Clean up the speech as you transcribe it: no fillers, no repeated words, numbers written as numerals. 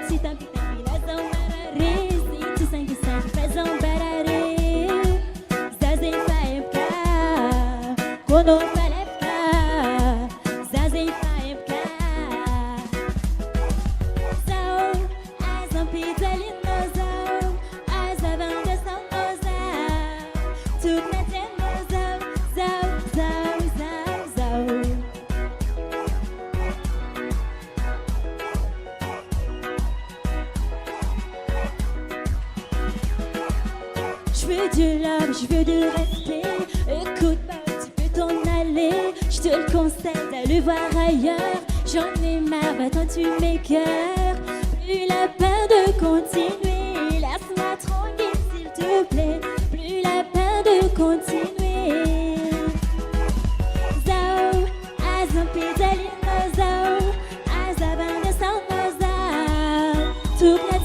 si tampi tampi lazão marare, si sangue sangue fazão barare, zazem faemka, quando falefka, zazem faemka, zau, azam pitalino zau, azavam desão zau, tudo na tenda zau, zau, zau, zau, zau. Je veux du love, je veux du respect. Écoute-moi, tu peux t'en aller. Je te le conseille d'aller voir ailleurs. J'en ai marre, va-t'en tu m'écœures. Plus la peine de continuer. Laisse-moi tranquille s'il te plaît. Plus la peine de continuer. Zao, azam pedalino zao, azaban de san zao. Toute la